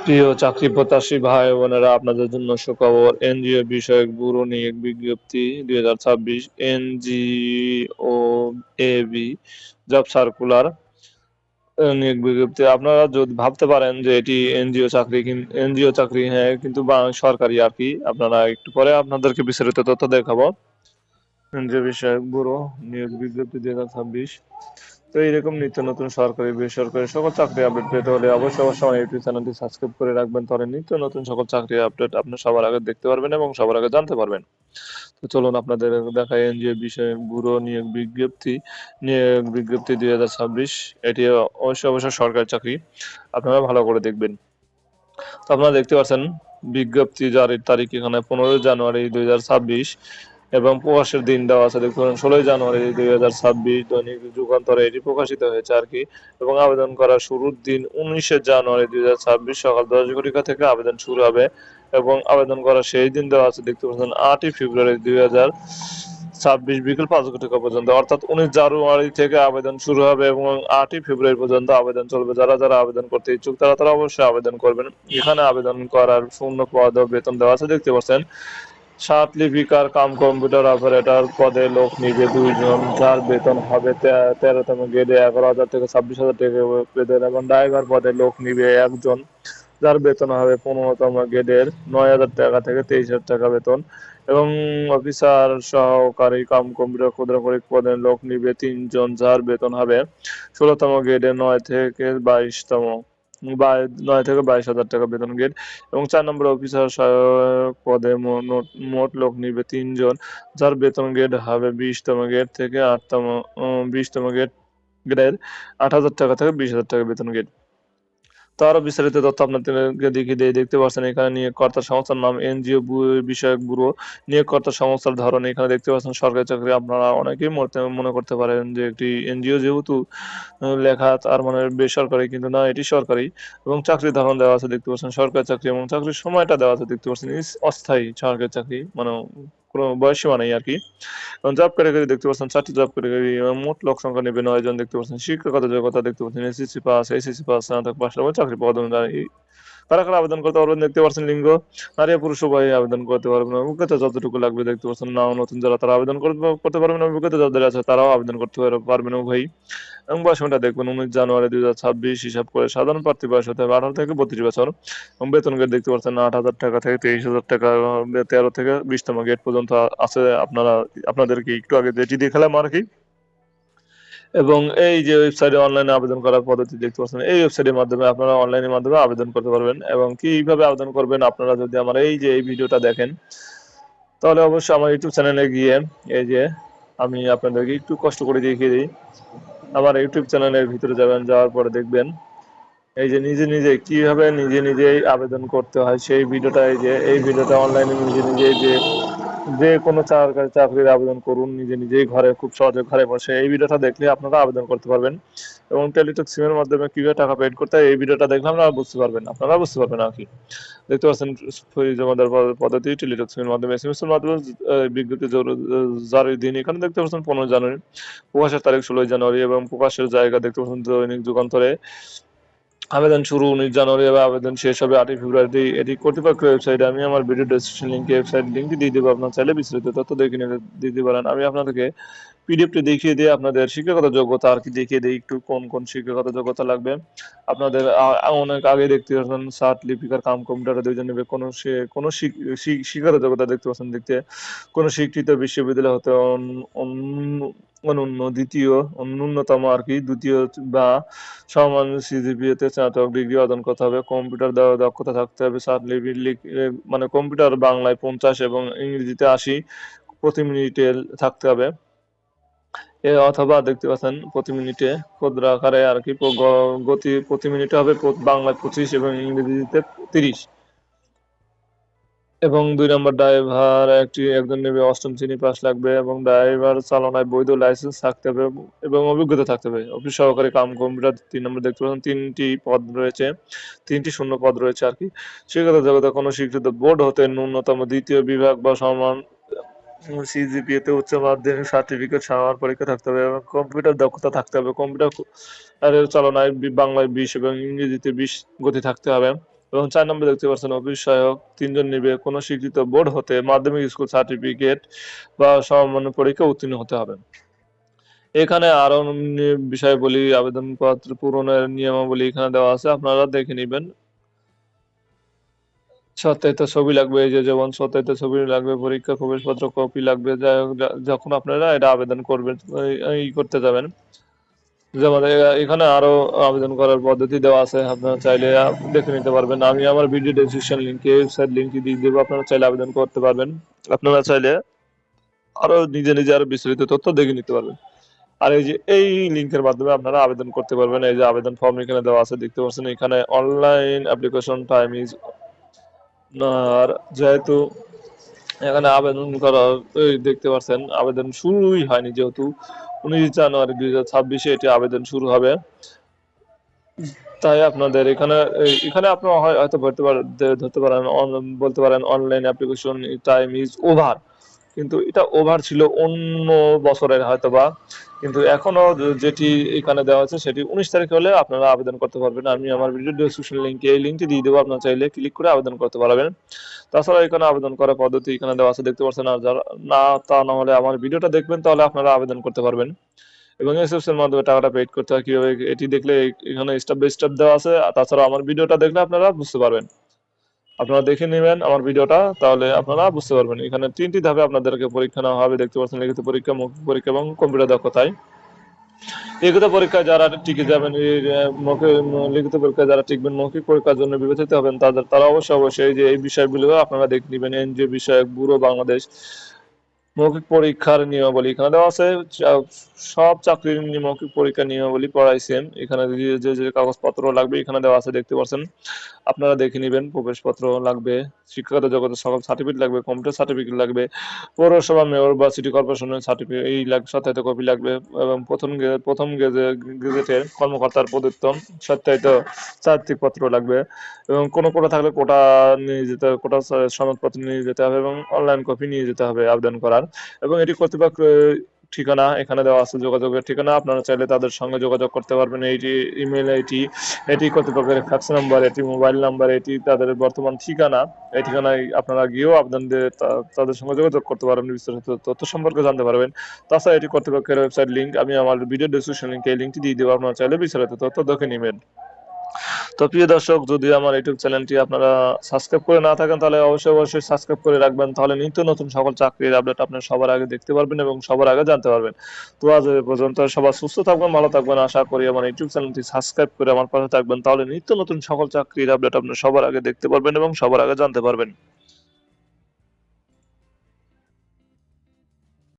প্রিয় চাকরি প্রত্যাশী ভাই বোনেরা, আপনাদের জন্য সুখবর। এনজিও বিষয়ক ব্যুরো নিয়োগ বিজ্ঞপ্তি 2026 এনজিও এবি জব সার্কুলার নিয়োগ বিজ্ঞপ্তি। আপনারা যদি ভাবতে পারেন যে এটি এনজিও চাকরি, হ্যাঁ, কিন্তু সরকারি আর কি। আপনারা একটু পরে আপনাদেরকে বিস্তারিত তথ্য দেখাবো। এনজিও বিষয়ক ব্যুরো নিয়োগ বিজ্ঞপ্তি 2026। তো এইরকম নিত্য নতুন সরকারি বেসরকারি সকল চাকরি আপডেট পেতে হলে অবশ্যই আমার ইউটিউব চ্যানেলটি সাবস্ক্রাইব করে রাখবেন, তাহলে নিত্য নতুন সকল চাকরি আপডেট আপনি সবার আগে দেখতে পারবেন এবং সবার আগে জানতে পারবেন। তো চলুন আপনাদের দেখাই এনজিও বিষয়ে ব্যুরো নিয়োগ বিজ্ঞপ্তি 2026। এটি অবশ্যই সরকারি চাকরি, আপনারা ভালো করে দেখবেন। তো আপনারা দেখতে পাচ্ছেন বিজ্ঞপ্তি জারির তারিখ এখানে 15 জানুয়ারি 2026 এবং প্রকাশের দিন দেওয়া আছে। দেখতে পাচ্ছেন 16 জানুয়ারি 2026 দৈনিক যুগান্তরে এটি প্রকাশিত হয়েছে আর কি। এবং আবেদন করার শুরুর দিন 19 জানুয়ারি 2026 সকাল 10 ঘটিকা থেকে আবেদন শুরু হবে এবং আবেদন করার সেই দিন দেওয়া আছে। দেখতে পাচ্ছেন 8 ফেব্রুয়ারি 2026 বিকেল 5 ঘটিকা পর্যন্ত, অর্থাৎ 19 জানুয়ারি থেকে আবেদন শুরু হবে এবং 8 ফেব্রুয়ারি পর্যন্ত আবেদন চলবে। যারা যারা আবেদন করতে ইচ্ছুক তারা অবশ্যই আবেদন করবেন। এখানে আবেদন করার পূর্ণ পদ ও বেতন দেওয়া আছে। দেখতে পাচ্ছেন 7 লিপিকার কাম কম্পিউটার অপারেটর পদে লোক নিবে 2 জন, যার বেতন হবে 13তম গ্রেডে 11,000 থেকে 26,000 টাকা বেতন, এবং ড্রাইভার পদে লোক নিবে 1 জন, যার বেতন হবে 15তম গ্রেডের 9,000 টাকা থেকে 23,000 টাকা বেতন, এবং অফিসার সহকারী কাম কম্পিউটার ক্ষুদ্রাক্ষরিক পদে লোক নিবে 3 জন, যার বেতন হবে 16তম গ্রেডে 9 থেকে 22,000 টাকা বেতন গ্রেড, এবং 4 নম্বর অফিসার সহায়ক পদে মোট লোক নিবে 3 জন, যার বেতন গ্রেড হবে 20তম গ্রেড থেকে 20তম গ্রেড 8,000 টাকা থেকে 20,000 টাকা বেতন গ্রেড। তো আরো বিস্তারিত তথ্য আপনাদেরকে দেখিয়ে দিয়ে দেখতে পাচ্ছেন এখানে নিয়োগকর্তার সংস্থার নাম এনজিও বিষয়ক ব্যুরো। নিয়োগকর্তার সংস্থার ধরন এখানে দেখতে পাচ্ছেন সরকারি চাকরি। আপনারা অনেকেই মনে করতে পারেন যে একটি এনজিও যেহেতু লেখা তার মানে বেসরকারি, কিন্তু না, এটি সরকারি। এবং চাকরির ধরন দেওয়া আছে, দেখতে পাচ্ছেন সরকারি চাকরি, এবং চাকরির সময়টা দেওয়া আছে, দেখতে পাচ্ছেন অস্থায়ী সরকারি চাকরি, মানে কোনো বয়সীমা নেই আর কি। জব ক্যাটাগরি দেখতে পাচ্ছেন 4টি জব ক্যাটাগরি, মোট লোক সংখ্যা নেবে 9 জন। দেখতে পাচ্ছেন শিক্ষাগত যোগ্যতা দেখতে পাচ্ছেন এসএসসি পাস, স্নাতক পাস, এবং চাকরি পদ অনুযায়ী কারা কারা আবেদন করতে পারবেন দেখতে পাচ্ছেন লিঙ্গ নারী পুরুষ উভয়ই আবেদন করতে পারবেন। অভিজ্ঞতা যতটুকু লাগবে দেখতে পাচ্ছেন নাও নতুন যারা তারা আবেদন করতে পারবেন, অভিজ্ঞতা যাদের আছে তারাও আবেদন করতে পারবেন উভয়ই। এবং বয়সটা দেখবেন 19 জানুয়ারি 2026 হিসাব করে সাধারণ প্রার্থী বয়স হতে হবে 18 থেকে 32 বছর, এবং বেতন গ্রেড দেখতে পাচ্ছেন 8,000 টাকা থেকে 23,000 টাকা, 13 থেকে 20তম গ্রেড পর্যন্ত আছে। আপনাদেরকে একটু আগে যেটি দেখালাম আর কি। এবং এই যে ওয়েবসাইটে অনলাইনে আবেদন করার পদ্ধতি দেখতে পাচ্ছেন, এই ওয়েবসাইটের মাধ্যমে আপনারা অনলাইনের মাধ্যমে আবেদন করতে পারবেন। এবং কিভাবে আবেদন করবেন, আপনারা যদি আমার এই ভিডিওটা দেখেন তাহলে অবশ্যই আমার ইউটিউব চ্যানেলে গিয়ে এই যে আমি আপনাদেরকে একটু কষ্ট করে দেখিয়ে দিই। আমার ইউটিউব চ্যানেলের ভিতরে যাবেন, যাওয়ার পরে দেখবেন এই যে নিজে কিভাবে নিজেই আবেদন করতে হয় সেই ভিডিওটা। এই ভিডিওটা অনলাইনে নিজেই যে কোনো চাকরির আবেদন করুন নিজেই ঘরে, খুব সহজে ঘরে বসে। এই ভিডিওটা দেখলে আপনারা আবেদন করতে পারবেন। এবং টেলিটক সিমের মাধ্যমে কিভাবে টাকা পেড করতে হয় এই ভিডিওটা দেখলে আপনারা বুঝতে পারবেন আর কি। দেখতে পাচ্ছেন ফ্রি জমা দেওয়ার পদ্ধতি টেলিটক সিমের মাধ্যমে, এসএমএস এর মাধ্যমে বিজ্ঞপ্তি জারির দিন এখানে দেখতে পাচ্ছেন 15 জানুয়ারি, প্রকাশের তারিখ 16 জানুয়ারি, এবং প্রকাশের জায়গা দেখতে পাচ্ছেন দৈনিক যুগান্তরে। আবেদন শুরু 19 জানুয়ারি এবং আবেদন শেষ হবে 8 ফেব্রুয়ারি। এটি কর্তৃপক্ষের ওয়েবসাইটে, আমি আমার ভিডিও ডেসক্রিপশন লিঙ্কে ওয়েবসাইট লিঙ্কটি দিয়ে দেবো, আপনার চাইলে বিস্তারিত তথ্য দেখে নিতে দিতে পারেন। আমি আপনাদেরকে পিডিএফটি দেখিয়ে দিয়ে আপনাদের শিক্ষাগত যোগ্যতা আর কি দেখিয়ে দিই একটু, কোন শিক্ষাগত যোগ্যতা লাগবে। আপনাদের অনেক আগে দেখতে পাচ্ছেন 7 লিপিকার কাম কম্পিউটারে 2 জন নেবে। কোনো শিক্ষাগত যোগ্যতা দেখতে পাচ্ছেন কোনো স্বীকৃত বিশ্ববিদ্যালয় হতে ন্যূনতম আর কি দ্বিতীয় বা সমান সিজিপিএতে স্নাতক ডিগ্রি অর্জন করতে হবে। কম্পিউটার দক্ষতা থাকতে হবে 7 মানে কম্পিউটার বাংলায় 50 এবং ইংরেজিতে 80 প্রতি মিনিটে থাকতে হবে। অথবা দেখতে পাচ্ছেন প্রতি মিনিটে ক্ষুদ্র আকারে আর কি গতি প্রতি মিনিটে হবে বাংলায় 25 এবং ইংরেজিতে 30। এবং 2 নম্বর ড্রাইভার একজন নেবে 8ম শ্রেণী পাস লাগবে, এবং ড্রাইভার চালনায় বৈধ লাইসেন্স থাকতে হবে এবং অভিজ্ঞতা থাকতে হবে। অফিস সহকারী কাম কম্পিউটার 3 নম্বর দেখতে পাচ্ছেন 3টি পদ রয়েছে, 3টি শূন্য পদ রয়েছে আর কি। শিক্ষাগত যোগ্যতা কোনো স্বীকৃত বোর্ড হতে ন্যূনতম দ্বিতীয় বিভাগ বা সমান সিজিপিএতে উচ্চ মাধ্যমিক সার্টিফিকেট সমান পরীক্ষা থাকতে হবে, এবং কম্পিউটার দক্ষতা থাকতে হবে। কম্পিউটার চালনায় বাংলায় 20 এবং ইংরেজিতে 20 গতি থাকতে হবে। এবং 4 নম্বরে দেখতে পাচ্ছেন অফিস সহায়ক 3 জন নিবে। কোনো স্বীকৃত বোর্ড হতে মাধ্যমিক স্কুল সার্টিফিকেট বা সমমানের পরীক্ষায় উত্তীর্ণ হতে হবে। এখানে আরো বিষয় বলি, আবেদনপত্র পূরণের নিয়মাবলী এখানে দেওয়া আছে, আপনারা দেখে নিবেন। সত্যায়িত ছবি লাগবে, এই যে যেমন সত্যায়িত ছবি লাগবে, পরীক্ষা প্রবেশপত্র কপি লাগবে, যখন আপনারা এটা আবেদন করবেন করতে যাবেন। যেমন এখানে আরো আবেদন করার পদ্ধতি দেওয়া আছে, আপনারা চাইলে দেখে নিতে পারবেন। আমি আমার ভিডিও ডেসক্রিপশন লিংকে ওয়েবসাইট লিংকটি দিয়ে দেবো, আপনারা চাইলে আবেদন করতে পারবেন। আপনারা চাইলে আরো নিজে নিজে আরো বিস্তারিত তথ্য দেখে নিতে পারবেন। আর এই যে এই লিংকের মাধ্যমে আপনারা আবেদন করতে পারবেন। এই যে আবেদন ফর্ম এখানে দেওয়া আছে, দেখতে পাচ্ছেন। এখানে অনলাইন অ্যাপ্লিকেশন টাইম ইজ, আর যেহেতু এখানে আবেদন করার দেখতে পাচ্ছেন আবেদন শুরুই হয়নি, যেহেতু 19 জানুয়ারি 2026 এটি আবেদন শুরু হবে। তাই আপনাদের এখানে এখানে আপনারা হয়তো ধরতে পারেন বলতে পারেন online application time is over, কিন্তু এটা ওভার ছিল অন্য বছরের হয়তোবা, কিন্তু এখনো যেটি এখানে দেওয়া আছে সেটি 19 তারিখ হলে আপনারা আবেদন করতে পারবেন। আমি আমার ভিডিও ডেসক্রিপশন লিংকে এই লিংকটি দিয়ে দেবো, আপনারা চাইলে ক্লিক করে আবেদন করতে পারবেন। তাছাড়া এখানে আবেদন করার পদ্ধতি এখানে দেওয়া আছে, দেখতে পাচ্ছেন। আর যারা তা না হলে আমার ভিডিওটা দেখবেন, তাহলে আপনারা আবেদন করতে পারবেন। এবং এসএমএস এর মাধ্যমে টাকাটা পেইড করতে হয় কিভাবে, এটি দেখলে এখানে স্টেপ বাই স্টেপ দেওয়া আছে। তাছাড়া আমার ভিডিওটা দেখলে আপনারা বুঝতে পারবেন। আপনারা দেখে নেবেন আমার ভিডিওটা, তাহলে আপনারা বুঝতে পারবেন। এখানে 3টি ধাপে আপনাদেরকে পরীক্ষা নেওয়া হবে, দেখতে পাচ্ছেন। লিখিত পরীক্ষা, মৌখিক পরীক্ষা এবং কম্পিউটার দক্ষতায়। লিখিত পরীক্ষায় যারা টিকে যাবেন, লিখিত পরীক্ষায় যারা টিকবেন, মৌখিক পরীক্ষার জন্য বিবেচিত হবেন, তারা অবশ্যই যে এই বিষয়গুলো আপনারা দেখে নেবেন। এনজিও বিষয়ক ব্যুরো বাংলাদেশ মৌখিক পরীক্ষার নিয়মাবলী এখানে দেওয়া আছে। সব চাকরির মৌখিক পরীক্ষার নিয়মাবলী পড়াইছেন। এখানে যে যে কাগজপত্র লাগবে এখানে দেওয়া আছে, দেখতে পাচ্ছেন। আপনারা দেখে নেবেন। প্রবেশপত্র লাগবে, শিক্ষাগত যোগ্যতা সকল সার্টিফিকেট লাগবে, কম্পিউটার সার্টিফিকেট লাগবে, পৌরসভা মেয়র বা সিটি কর্পোরেশনের সার্টিফিকেট এই সত্যায়িত কপি লাগবে, এবং প্রথম গেজেটের কর্মকর্তার প্রদত্ত সত্যায়িত চারিত্রিক পত্র লাগবে, এবং কোটা থাকলে কোটা নিয়ে যেতে, কোটা সনদপত্র নিয়ে যেতে হবে, এবং অনলাইন কপি নিয়ে যেতে হবে আবেদন করার। এবং এটি কর্তৃপক্ষ ঠিকানা এখানে দেওয়া আছে, যোগাযোগের ঠিকানা। আপনারা চাইলে তাদের সঙ্গে যোগাযোগ করতে পারবেন। এইটি ইমেল আইডি, এটি কর্তৃপক্ষের ফ্যাক্স নাম্বার, এটি মোবাইল নাম্বার, এটি তাদের বর্তমান ঠিকানা। এই ঠিকানায় আপনারা গিয়েও আবেদন দিয়ে তাদের সঙ্গে যোগাযোগ করতে পারবেন, বিস্তারিত তথ্য সম্পর্কে জানতে পারবেন। তাছাড়া এটি কর্তৃপক্ষের ওয়েবসাইট লিঙ্ক, আমি আমার ভিডিও ডেসক্রিপশন লিঙ্কে এই লিঙ্কটি দিয়ে দেবো, আপনারা চাইলে বিস্তারিত তথ্য দেখে নেবেন। তো প্রিয় দর্শক, যদি আমার ইউটিউব চ্যানেলটি আপনারা সাবস্ক্রাইব করে না থাকেন, তাহলে অবশ্যই সাবস্ক্রাইব করে রাখবেন, তাহলে নিত্য নতুন সকল চাকরির আপডেট আপনারা সবার আগে দেখতে পারবেন এবং সবার আগে জানতে পারবেন। তো আজ এ পর্যন্ত, সবাই সুস্থ থাকবেন, ভালো থাকবেন। আশা করি আমার ইউটিউব চ্যানেলটি সাবস্ক্রাইব করে আমার পাশে থাকবেন, তাহলে নিত্য নতুন সকল চাকরির আপডেট আপনারা সবার আগে দেখতে পারবেন এবং সবার আগে জানতে পারবেন।